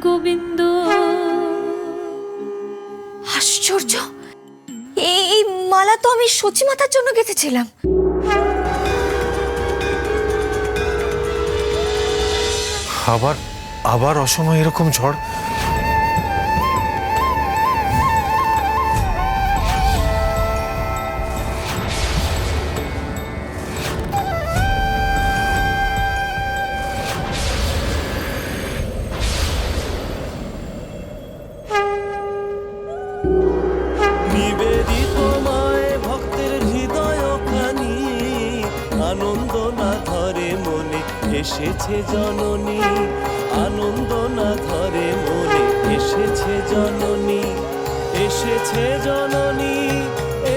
গোবিন্দ। আশ্চর্য, এই মালা তো আমি সচিমাতার জন্য গেঁথেছিলাম। আবার আবার অসময় এরকম ঝড়। নিবেদিত মায় ভক্তের হৃদয় খানি, আনন্দ না ধরে মনে এসেছে জননী, আনন্দ না ধরে মনে এসেছে জননী, এসেছে জননী,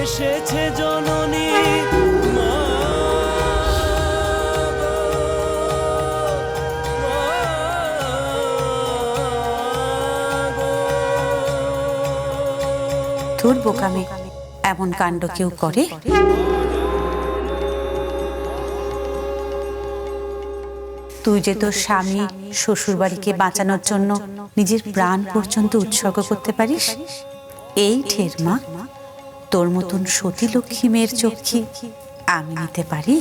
এসেছে জননী মা গো, মা গো। তোর বোকামে এমন কাণ্ড কেউ করে? তুই যে তোর স্বামী শ্বশুর বাড়িকে বাঁচানোর জন্য নিজের প্রাণ পর্যন্ত উৎসর্গ করতে পারিস, এই ঠের মা তোর মতন সতী লক্ষ্মী মেয়ের চক্ষি আমি নিতে পারি?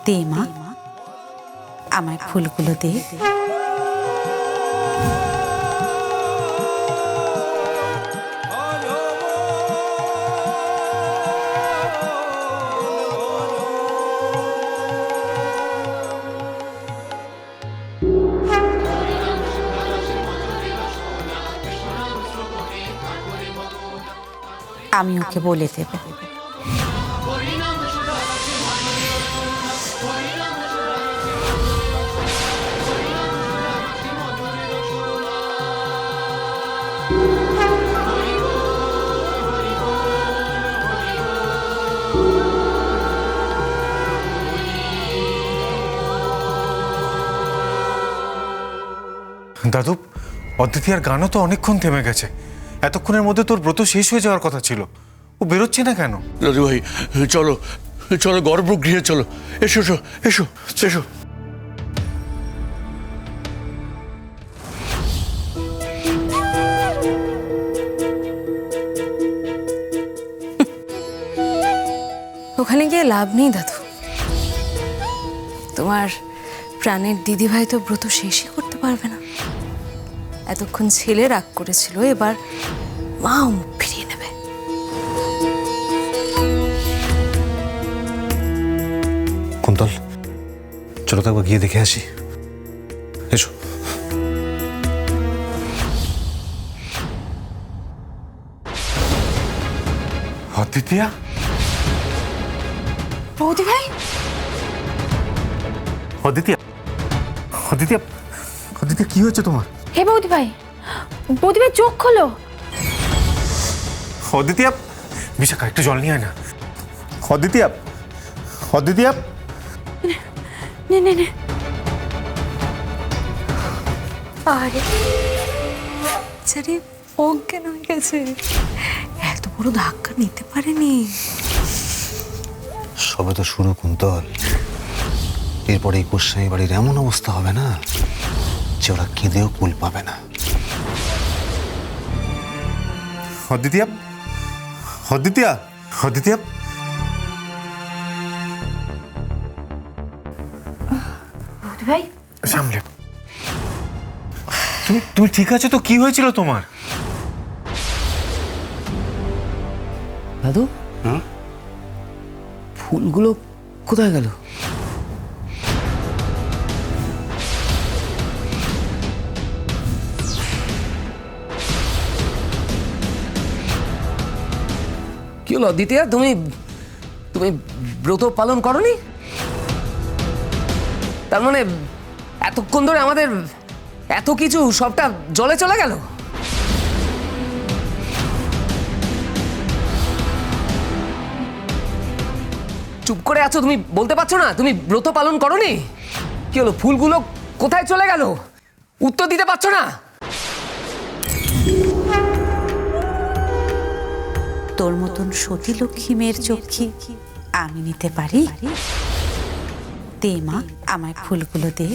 দে মা, আমায় ফুলগুলো দে। আমি ওকে বলে দেব। দাদু, অদ্বিতীয়ার গানও তো অনেকক্ষণ থেমে গেছে। এতক্ষণের মধ্যে তোর ব্রত শেষ হয়ে যাওয়ার কথা ছিল, ও বেরোচ্ছে না কেন? দাদু ভাই, চলো চলো গর্ভগৃহে চলো। এসো এসো এসো এসো। ওখানে গিয়ে লাভ নেই দাদু, তোমার প্রাণের দিদিভাই তো ব্রত শেষই করতে পারবে না। এতক্ষণ ছেলে রাগ করেছিল, এবার মাও মুখ ফিরিয়ে নেবে। কুন্তল, চলো তো একবার গিয়ে দেখে আসি। এসো। অদ্বিতীয়া, বৌদি ভাই, অদ্বিতীয়া, অদ্বিতীয়া, অদ্বিতীয়া কি হয়েছে তোমার? হে বৌদি ভাই, বৌদি ভাই চোখ খোলো। অদ্বিতীয়া, বিশাখা একটু জল নিয়ে আয় না। অদ্বিতীয়া, অদ্বিতীয়া, নে নে নে। আরে আরে অজ্ঞান হয়ে গেছে, এত বড় ধাক্কা নিতে পারেনি। সবে তো শুরু কুন্তল, এরপরে এই গোস্বামী বাড়ির এমন অবস্থা হবে না যে ওরা কেঁদেও কুল পাবে না। অদ্বিতীয়া, অদ্বিতীয়া, অদ্বিতীয়া, বৌদি ভাই সামলে। তুমি তুমি ঠিক আছো তো? কি হয়েছিল তোমার? দাদু, ফুলগুলো কোথায় গেল? কি হলো দ্বিতীয়া, তুমি তুমি ব্রত পালন করনি? তার মানে এতক্ষণ ধরে আমাদের এত কিছু সবটা জলে চলে গেল? চুপ করে আছো, তুমি বলতে পারছো না তুমি ব্রত পালন করনি? কি হলো, ফুলগুলো কোথায় চলে গেল? উত্তর দিতে পারছো না? তোর মতন সতী লক্ষ্মী মেয়ের চক্ষি আমি নিতে পারি? দে মা, আমায় ফুলগুলো দে।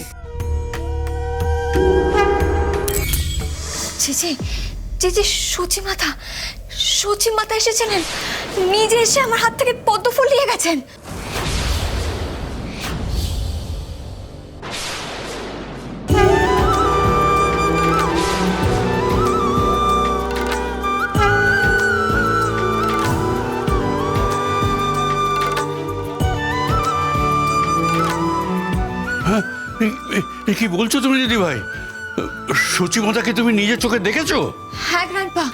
যে সচি মাতা এসেছিলেন, নিজে এসে আমার হাত থেকে পদ্ম ফুল নিয়ে গেছেন। হ্যাঁ, এ কি বলছো তুমি দিদি ভাই? সচিমাতাকে তুমি নিজের চোখে দেখেছো? হ্যাঁ গ্র্যান্ডপা,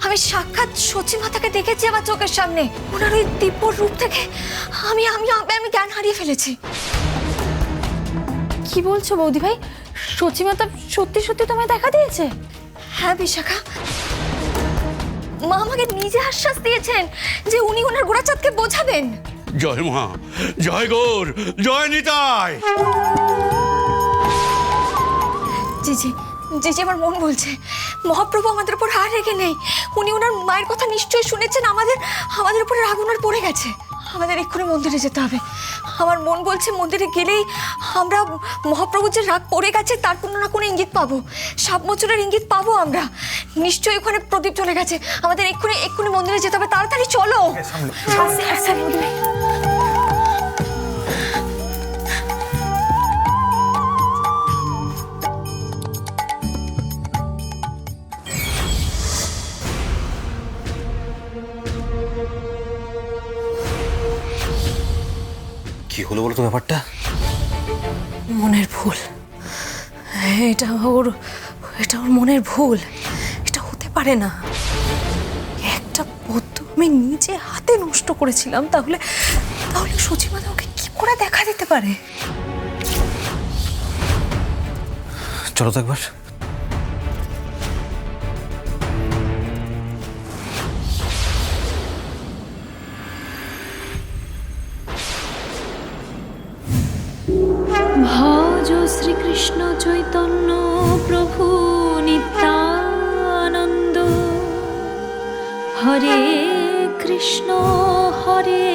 আমি সাক্ষাৎ সচি মাতাকে দেখেছি আমার চোখের সামনে। ওনার ওই দিব্য রূপ থেকে আমি আমি আমি জ্ঞান হারিয়ে ফেলেছি। কি বলছো বৌদি ভাই? সচিমাতা সত্যি সত্যি তোমায় দেখা দিয়েছে? হ্যাঁ বিশাখা, মা আমাকে নিজে আশ্বাস দিয়েছেন যে উনি ওনার গোড়াচাঁদকে বোঝাবেন। জয় মা, জয় গৌর, জয় নিতাই। জি আমার মন বলছে মহাপ্রভু আমাদের উপর হার রেখে নেই। উনি ওনার মায়ের কথা নিশ্চয়ই শুনেছেন। আমাদের উপরে রাগ ওনার পড়ে গেছে। আমাদের এক্ষুনি মন্দিরে যেতে হবে। আমার মন বলছে মন্দিরে গেলেই আমরা মহাপ্রভুর যে রাগ পড়ে গেছে তার কোনো না কোনো ইঙ্গিত পাবো, সাপ মোচনের ইঙ্গিত পাবো আমরা। নিশ্চয়ই ওখানে প্রদীপ চলে গেছে। আমাদের এক্ষুনি মন্দিরে যেতে হবে। তাড়াতাড়ি চলো। আচ্ছা বৌদি ভাই। কি হলো বলো তো ব্যাপারটা? মনের ভুল। এটা ওর মনের ভুল। এটা হতে পারে না। একটা পদ্ম আমি নিজে হাতে নষ্ট করেছিলাম, তাহলে সচিমাতা ওকে কি করে দেখা দিতে পারে? চলো তো একবার। ভজ শ্রীকৃষ্ণ চৈতন্য প্রভু নিত্যানন্দ, হরে কৃষ্ণ হরে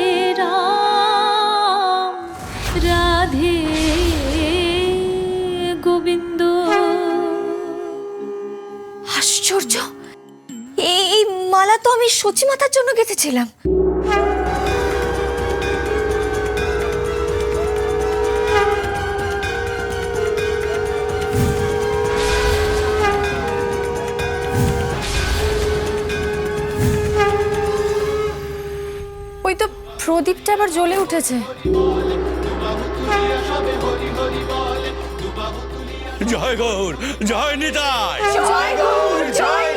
রাম, রাধে গোবিন্দ। আশ্চর্য, এই মালা তো আমি সচি মাতার জন্য গেঁথেছিলাম। ওই তো প্রদীপটা আবার জ্বলে উঠেছে। জয় গৌর, জয় নিতাই। জয় গৌর, জয়